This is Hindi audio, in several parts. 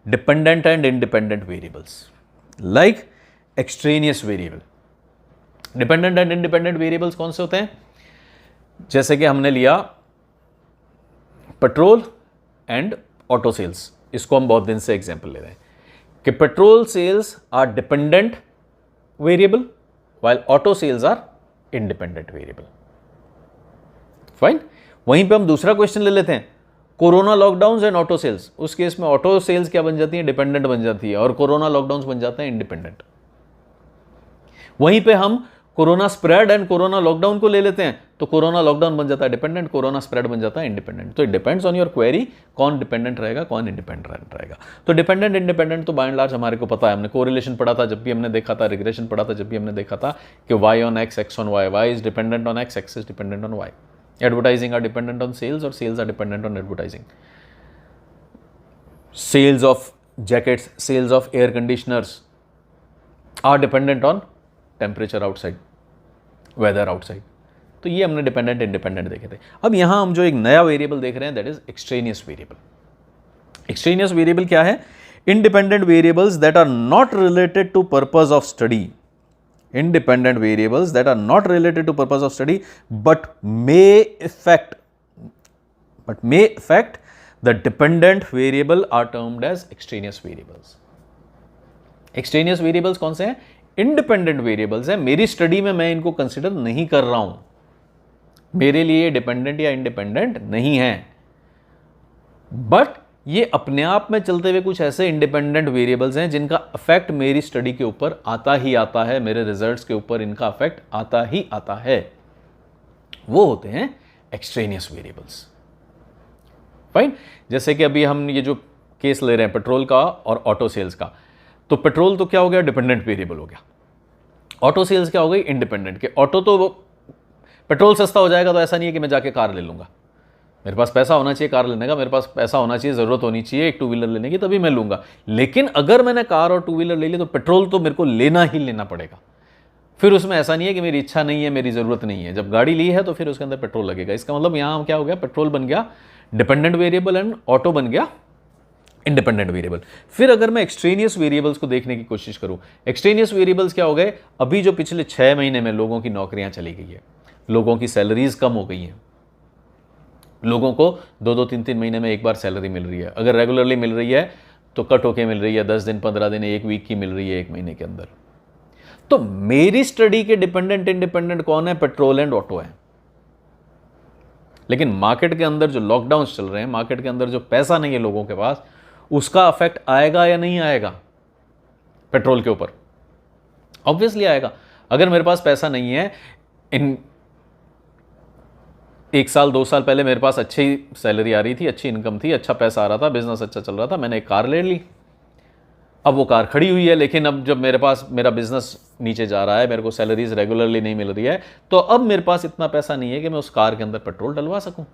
Dependent and independent variables like extraneous variable. Dependent and independent variables कौन से होते हैं? जैसे कि हमने लिया पेट्रोल एंड ऑटो सेल्स, इसको हम बहुत दिन से एग्जांपल ले रहे हैं कि petrol sales are dependent variable while auto sales are independent variable. Fine. वहीं पे हम दूसरा क्वेश्चन ले लेते हैं, corona lockdown and auto sales. उस केस में ऑटो सेल्स क्या बन जाती है? डिपेंडेंट बन जाती है, और कोरोना लॉकडाउन बन जाते हैं इंडिपेंडेंट। वहीं पे हम corona spread and corona lockdown को ले लेते हैं, तो कोरोना लॉकडाउन बन जाता है डिपेंडेंट, कोरोना स्प्रेड बन जाता है इंडिपेंडेंट। तो it depends on your query कौन डिपेंडेंट रहेगा कौन इंडिपेंडेंट रहेगा। तो डिपेंडेंट इंडिपेंडेंट तो बाय एंड लार्ज हमारे को पता है, हमने कोरिलेशन पढ़ा था जब भी हमने देखा था, रिग्रेशन पढ़ा था जब भी हमने देखा था कि y on x, x on y, y is dependent on x, x is dependent on y. Advertising are dependent on sales और sales are dependent on advertising. Sales of jackets, sales of air conditioners are dependent on temperature outside, weather outside. तो ये हमने डिपेंडेंट इंडिपेंडेंट देखे थे। अब यहां हम जो एक नया वेरिएबल देख रहे हैं that is extraneous variable. Extraneous variable क्या है? Independent variables that are not related to purpose of study. Independent variables that are not related to purpose of study but may affect the dependent variable are termed as extraneous variables. Extraneous variables कौन से हैं? Independent variables हैं, मेरी स्टडी में मैं इनको कंसिडर नहीं कर रहा हूं, मेरे लिए डिपेंडेंट या इंडिपेंडेंट नहीं है, बट ये अपने आप में चलते हुए कुछ ऐसे इंडिपेंडेंट वेरिएबल्स हैं जिनका इफेक्ट मेरी स्टडी के ऊपर आता ही आता है, मेरे रिजल्ट्स के ऊपर इनका इफेक्ट आता ही आता है, वो होते हैं एक्सट्रेनियस वेरिएबल्स। फाइन। जैसे कि अभी हम ये जो केस ले रहे हैं पेट्रोल का और ऑटो सेल्स का, तो पेट्रोल तो क्या हो गया? डिपेंडेंट वेरिएबल हो गया। ऑटो सेल्स क्या हो गई? इंडिपेंडेंट। के ऑटो तो पेट्रोल सस्ता हो जाएगा तो ऐसा नहीं है कि मैं जाके कार ले लूंगा, मेरे पास पैसा होना चाहिए कार लेने का, मेरे पास पैसा होना चाहिए, जरूरत होनी चाहिए एक टू व्हीलर लेने की, तभी मैं लूंगा। लेकिन अगर मैंने कार और टू व्हीलर ले ली तो पेट्रोल तो मेरे को लेना ही लेना पड़ेगा। फिर उसमें ऐसा नहीं है कि मेरी इच्छा नहीं है, मेरी जरूरत नहीं है, जब गाड़ी ली है तो फिर उसके अंदर पेट्रोल लगेगा। इसका मतलब यहां क्या हो गया? पेट्रोल बन गया डिपेंडेंट वेरिएबल एंड ऑटो बन गया इंडिपेंडेंट वेरिएबल। फिर अगर मैं एक्सट्रेनियस वेरिएबल्स को देखने की कोशिश करूं, एक्सट्रेनियस वेरिएबल्स क्या हो गए? अभी जो पिछले 6 महीने में लोगों की नौकरियां चली गई है, लोगों की सैलरीज कम हो गई हैं, लोगों को 2-2, 3-3 महीने में एक बार सैलरी मिल रही है, अगर रेगुलरली मिल रही है तो कट होके मिल रही है, 10 दिन 15 दिन एक वीक की मिल रही है एक महीने के अंदर। तो मेरी स्टडी के डिपेंडेंट इंडिपेंडेंट कौन है? पेट्रोल एंड ऑटो है। लेकिन मार्केट के अंदर जो लॉकडाउन चल रहे हैं, मार्केट के अंदर जो पैसा नहीं है लोगों के पास, उसका इफेक्ट आएगा या नहीं आएगा पेट्रोल के ऊपर? ऑब्वियसली आएगा। अगर मेरे पास पैसा नहीं है, इन 1 साल 2 साल पहले मेरे पास अच्छी सैलरी आ रही थी, अच्छी इनकम थी, अच्छा पैसा आ रहा था, बिजनेस अच्छा चल रहा था, मैंने एक कार ले ली, अब वो कार खड़ी हुई है, लेकिन अब जब मेरे पास मेरा बिजनेस नीचे जा रहा है, मेरे को सैलरीज रेगुलरली नहीं मिल रही है, तो अब मेरे पास इतना पैसा नहीं है कि मैं उस कार के अंदर पेट्रोल डलवा सकूं,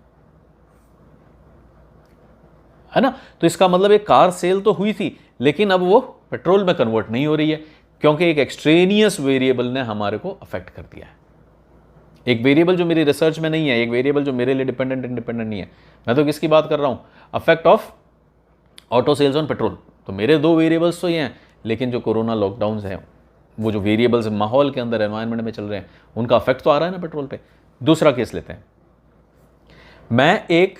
है ना? तो इसका मतलब एक कार सेल तो हुई थी, लेकिन अब वो पेट्रोल में कन्वर्ट नहीं हो रही है, क्योंकि एक एक्सट्रेनियस वेरिएबल ने हमारे को अफेक्ट कर दिया है। एक वेरिएबल जो मेरी रिसर्च में नहीं है, एक वेरिएबल जो मेरे लिए डिपेंडेंट इंडिपेंडेंट नहीं है। मैं तो किसकी बात कर रहा हूं? Affect of auto sales on petrol. तो मेरे 2 वेरिएबल्स तो ये हैं, लेकिन जो कोरोना लॉकडाउन है, वो जो वेरिएबल्स माहौल के अंदर एनवायरनमेंट में चल रहे हैं, उनका अफेक्ट तो आ रहा है ना पेट्रोल पे। दूसरा केस लेते हैं, मैं एक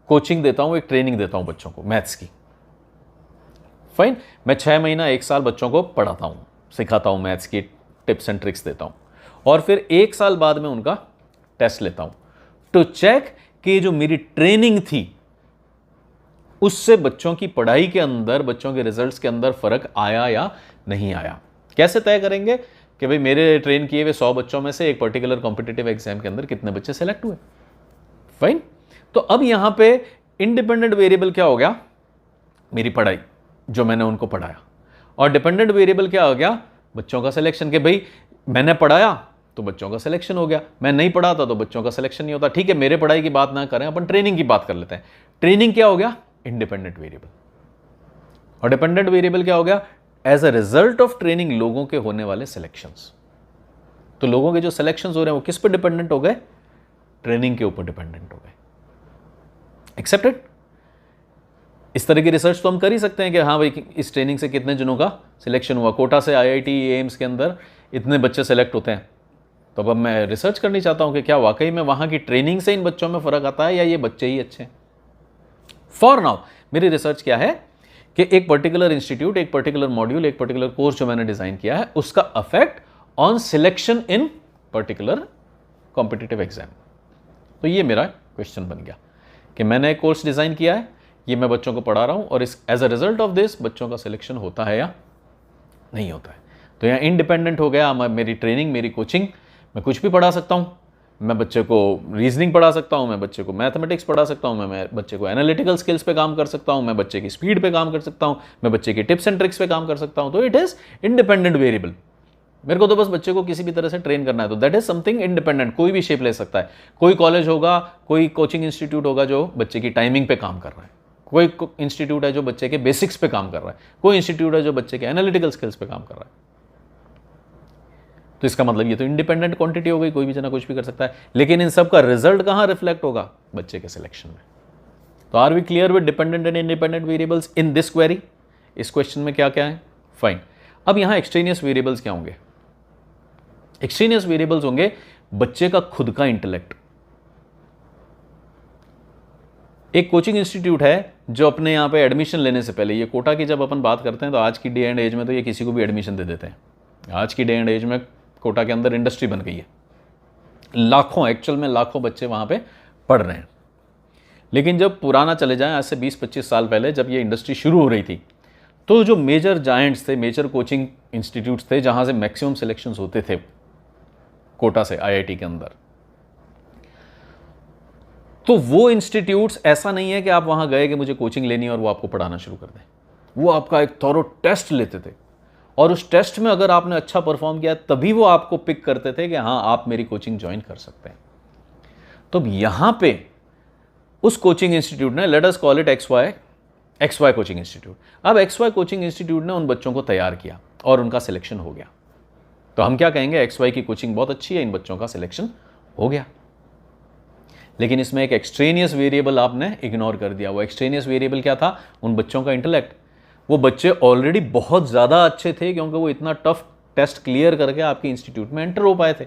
कोचिंग देता हूं, एक ट्रेनिंग देता हूं बच्चों को मैथ्स की। फाइन। मैं 6 महीना 1 साल बच्चों को पढ़ाता हूं, सिखाता हूं, मैथ्स की टिप्स एंड ट्रिक्स देता हूं, और फिर 1 साल बाद में उनका टेस्ट लेता हूं टू चेक कि जो मेरी ट्रेनिंग थी उससे बच्चों की पढ़ाई के अंदर, बच्चों के रिजल्ट्स के अंदर फर्क आया या नहीं आया। कैसे तय करेंगे कि भाई मेरे ट्रेन किए हुए 100 बच्चों में से एक पर्टिकुलर कॉम्पिटिटिव एग्जाम के अंदर कितने बच्चे सेलेक्ट हुए? फाइन। तो अब यहां पे इंडिपेंडेंट वेरिएबल क्या हो गया? मेरी पढ़ाई, जो मैंने उनको पढ़ाया, और डिपेंडेंट वेरिएबल क्या हो गया? बच्चों का सिलेक्शन, के भाई मैंने पढ़ाया तो बच्चों का सिलेक्शन हो गया, मैं नहीं पढ़ाता तो बच्चों का सिलेक्शन नहीं होता। ठीक है, मेरे पढ़ाई की बात ना करें, अपन ट्रेनिंग की बात कर लेते हैं। ट्रेनिंग क्या हो गया? Independent variable. और डिपेंडेंट वेरिएबल क्या हो गया? As a result of training लोगों के होने वाले सिलेक्शंस। तो लोगों के जो सिलेक्शंस हो रहे हैं वो किस पर डिपेंडेंट हो गए? ट्रेनिंग के ऊपर डिपेंडेंट हो गए। एक्सेप्टेड? इस तरह की रिसर्च तो हम कर ही सकते हैं कि हाँ भाई इस ट्रेनिंग से कितने जनों का सिलेक्शन हुआ, कोटा से IIT एम्स के अंदर इतने बच्चे सेलेक्ट होते हैं, तो अब मैं रिसर्च करनी चाहता हूँ कि क्या वाकई में वहाँ की ट्रेनिंग से इन बच्चों में फ़र्क आता है या ये बच्चे ही अच्छे हैं। फॉर नाउ मेरी रिसर्च क्या है कि एक पर्टिकुलर इंस्टीट्यूट, एक पर्टिकुलर मॉड्यूल, एक पर्टिकुलर कोर्स जो मैंने डिज़ाइन किया है उसका affect on selection in particular competitive exam. तो ये मेरा क्वेश्चन बन गया कि मैंने एक कोर्स डिज़ाइन किया है, ये मैं बच्चों को पढ़ा रहा हूँ और इस as a result of this बच्चों का सिलेक्शन होता है या नहीं होता है। तो यहाँ इंडिपेंडेंट हो गया मेरी ट्रेनिंग, मेरी कोचिंग, मैं कुछ भी पढ़ा सकता हूँ। मैं बच्चे को रीजनिंग पढ़ा सकता हूँ, मैं बच्चे को मैथमेटिक्स पढ़ा सकता हूँ, मैं बच्चे को एनालिटिकल स्किल्स पे काम कर सकता हूँ, मैं बच्चे की स्पीड पे काम कर सकता हूँ, मैं बच्चे की टिप्स एंड ट्रिक्स पे काम कर सकता हूँ। तो इट इज़ इंडिपेंडेंट वेरिएबल। मेरे को तो बस बच्चे को किसी भी तरह से ट्रेन करना है, तो दैट इज समथिंग इंडिपेंडेंट। कोई भी शेप ले सकता है, कोई कॉलेज होगा, कोई कोचिंग इंस्टीट्यूट होगा जो बच्चे की टाइमिंग पे काम कर रहा है, कोई इंस्टीट्यूट है जो बच्चे के बेसिक्स पे काम कर रहा है, कोई इंस्टीट्यूट है जो बच्चे के एनालिटिकल स्किल्स पे काम कर रहा है। तो इसका मतलब ये तो इंडिपेंडेंट क्वांटिटी हो गई, कोई भी जना कुछ भी कर सकता है। लेकिन इन सब का रिजल्ट कहाँ रिफ्लेक्ट होगा? बच्चे के सिलेक्शन में। तो are we clear with dependent and independent variables in this query? इस क्वेश्चन में क्या क्या है? फाइन। अब यहां एक्सट्रेनियस वेरिएबल्स क्या होंगे? एक्सट्रेनियस वेरिएबल्स होंगे बच्चे का खुद का इंटेलेक्ट। एक कोचिंग इंस्टीट्यूट है जो अपने यहां पे एडमिशन लेने से पहले, ये कोटा की जब अपन बात करते हैं तो आज की डे एंड एज में तो ये किसी को भी एडमिशन दे देते हैं। आज की डे एंड एज में कोटा के अंदर इंडस्ट्री बन गई है, लाखों, एक्चुअल में लाखों बच्चे वहां पे पढ़ रहे हैं। लेकिन जब पुराना चले जाएं, आज से 20-25 साल पहले जब ये इंडस्ट्री शुरू हो रही थी, तो जो मेजर जायंट्स थे, मेजर कोचिंग इंस्टीट्यूट्स थे जहां से मैक्सिमम सिलेक्शंस होते थे कोटा से IIT के अंदर, तो वो इंस्टीट्यूट्स ऐसा नहीं है कि आप वहां गए कि मुझे कोचिंग लेनी है और वो आपको पढ़ाना शुरू कर दें। वो आपका एक थॉरो टेस्ट लेते थे और उस टेस्ट में अगर आपने अच्छा परफॉर्म किया तभी वो आपको पिक करते थे कि हाँ आप मेरी कोचिंग ज्वाइन कर सकते हैं। तो यहां पे उस कोचिंग इंस्टीट्यूट ने, let us call it XY coaching institute, अब XY कोचिंग इंस्टीट्यूट ने उन बच्चों को तैयार किया और उनका सिलेक्शन हो गया। तो हम क्या कहेंगे? XY की कोचिंग बहुत अच्छी है, इन बच्चों का सिलेक्शन हो गया। लेकिन इसमें एक एक्सट्रेनियस वेरिएबल आपने इग्नोर कर दिया। वो एक्सट्रेनियस वेरिएबल क्या था? उन बच्चों का इंटेलेक्ट। वो बच्चे ऑलरेडी बहुत ज़्यादा अच्छे थे क्योंकि वो इतना टफ टेस्ट क्लियर करके आपके इंस्टीट्यूट में एंटर हो पाए थे।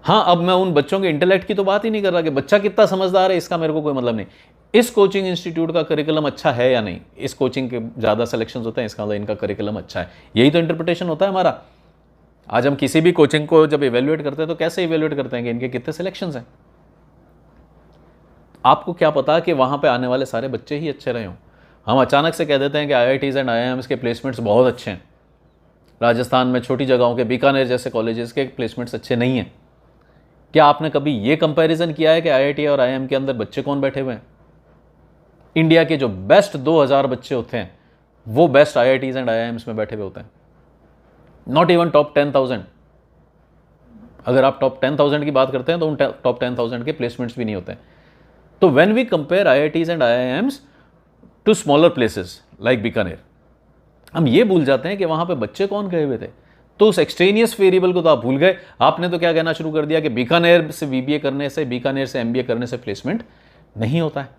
हाँ, अब मैं उन बच्चों के इंटेलेक्ट की तो बात ही नहीं कर रहा कि बच्चा कितना समझदार है, इसका मेरे को कोई मतलब नहीं। इस कोचिंग इंस्टीट्यूट का करिकुलम अच्छा है या नहीं, इस कोचिंग के ज़्यादा सिलेक्शंस होते हैं, इसका मतलब इनका करिकुलम अच्छा है। यही तो इंटरप्रिटेशन होता है हमारा। आज हम किसी भी कोचिंग को जब इवेल्युएट करते हैं तो कैसे इवेल्युएट करते हैं कि इनके कितने सिलेक्शंस हैं। आपको क्या पता कि वहाँ पे आने वाले सारे बच्चे ही अच्छे रहे हों। हम अचानक से कह देते हैं कि IITs एंड IIMs के प्लेसमेंट्स बहुत अच्छे हैं। राजस्थान में छोटी जगहों के बीकानेर जैसे कॉलेजेस के प्लेसमेंट्स अच्छे नहीं हैं। क्या आपने कभी ये कंपैरिजन किया है कि IIT और IIM के अंदर बच्चे कौन बैठे हुए हैं? इंडिया के जो बेस्ट 2000 बच्चे होते हैं वो बेस्ट IITs एंड IIMs में बैठे हुए होते हैं। Not even top 10,000। अगर आप टॉप 10,000 की बात करते हैं तो उन टॉप 10,000 के प्लेसमेंट्स भी नहीं होते हैं। तो when we compare IITs and IIMs to smaller places like Bikaner, हम ये भूल जाते हैं कि वहां पे बच्चे कौन गए हुए थे। तो उस एक्सट्रेनियस वेरिएबल को तो आप भूल गए। आपने तो क्या कहना शुरू कर दिया कि बीकानेर से BBA करने से, बीकानेर से MBA करने से प्लेसमेंट नहीं होता है।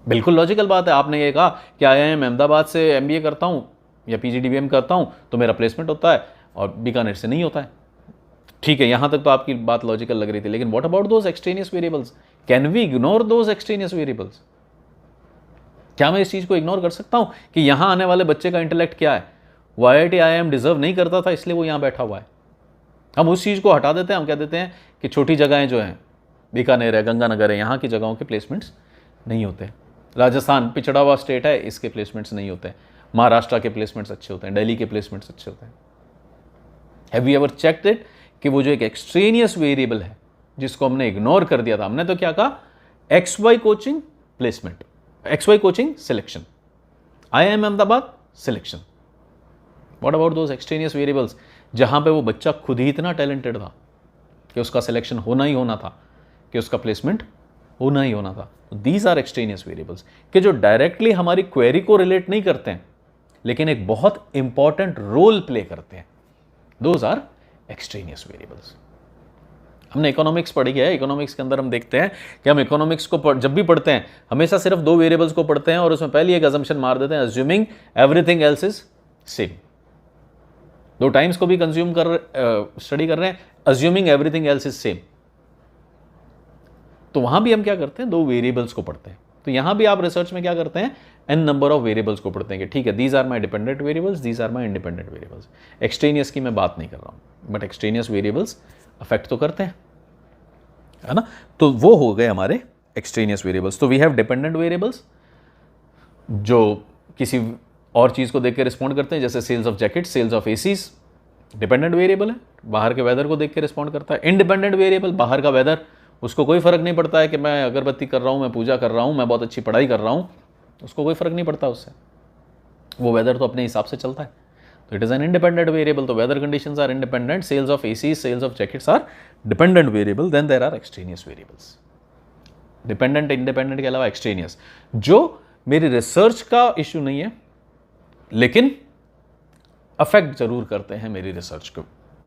बिल्कुल लॉजिकल बात है। आपने ये कहा कि IIM अहमदाबाद से MBA करता हूं या PGDBM करता हूं तो मेरा प्लेसमेंट होता है और बीकानेर से नहीं होता है। ठीक है, यहां तक तो आपकी बात लॉजिकल लग रही थी, लेकिन what about those extraneous variables? Can we ignore those extraneous variables? क्या मैं इस चीज को इग्नोर कर सकता हूं कि यहां आने वाले बच्चे का इंटेलेक्ट क्या है? वो IIT IIM डिजर्व नहीं करता था इसलिए वो यहां बैठा हुआ है। हम उस चीज को हटा देते हैं। हम कह देते हैं कि छोटी जगहें जो हैं, बीकानेर है, गंगानगर है, यहाँ की जगहों के प्लेसमेंट्स नहीं होते। राजस्थान पिछड़ा हुआ स्टेट है, इसके प्लेसमेंट्स नहीं होते। महाराष्ट्र के प्लेसमेंट्स अच्छे होते हैं, दिल्ली के प्लेसमेंट्स अच्छे होते हैं। Have you ever checked it कि वो जो एक एक्सट्रेनियस वेरिएबल है जिसको हमने इग्नोर कर दिया था, हमने तो क्या कहा? XY coaching placement, XY coaching selection, IIM Ahmedabad selection. What about those extraneous variables जहां पे वो बच्चा खुद ही इतना टैलेंटेड था कि उसका सिलेक्शन होना ही होना था, कि उसका प्लेसमेंट होना ही होना था। दीज आर एक्सट्रेनियस वेरिएबल्स कि जो डायरेक्टली हमारी क्वेरी को रिलेट नहीं करते हैं लेकिन एक बहुत इंपॉर्टेंट रोल प्ले करते हैं। Those are extraneous variables. हमने इकोनॉमिक्स पढ़ी है, इकोनॉमिक्स के अंदर हम देखते हैं कि हम इकोनॉमिक्स को जब भी पढ़ते हैं हमेशा सिर्फ दो वेरिएबल्स को पढ़ते हैं और उसमें पहली एक अजम्पशन मार देते हैं, assuming everything else is same. दो टाइम्स को भी कंज्यूम स्टडी कर रहे हैं, assuming everything else is same. तो वहां भी हम क्या करते हैं, दो वेरिएबल्स को पढ़ते हैं। तो यहां भी आप रिसर्च में क्या करते हैं, एन नंबर ऑफ वेरिएबल्स को पढ़ते हैं कि ठीक है, these are my dependent variables, these are my independent variables. Extraneous की मैं बात नहीं कर रहा हूं, बट एक्सट्रेनियस वेरिएबल्स अफेक्ट तो करते हैं, है ना। तो वो हो गए हमारे एक्सट्रेनियस वेरिएबल्स। तो वी हैव डिपेंडेंट वेरिएबल्स जो किसी और चीज को देख के रिस्पॉन्ड करते हैं, जैसे sales of jacket, sales of ACs, dependent variable है, बाहर के वेदर को देख के रिस्पॉन्ड करता है। इंडिपेंडेंट वेरिएबल, बाहर का वेदर, उसको कोई फर्क नहीं पड़ता है कि मैं अगरबत्ती कर रहा हूं, मैं पूजा कर रहा हूं, मैं बहुत अच्छी पढ़ाई कर रहा हूं, उसको कोई फर्क नहीं पड़ता उससे, वो वेदर तो अपने हिसाब से चलता है। तो it is an independent variable. तो weather conditions are independent, sales of AC, sales of jackets are dependent variable. Then there are extraneous variables, dependent independent के अलावा एक्सट्रेनियस, जो मेरी रिसर्च का इश्यू नहीं है लेकिन अफेक्ट जरूर करते हैं मेरी रिसर्च को।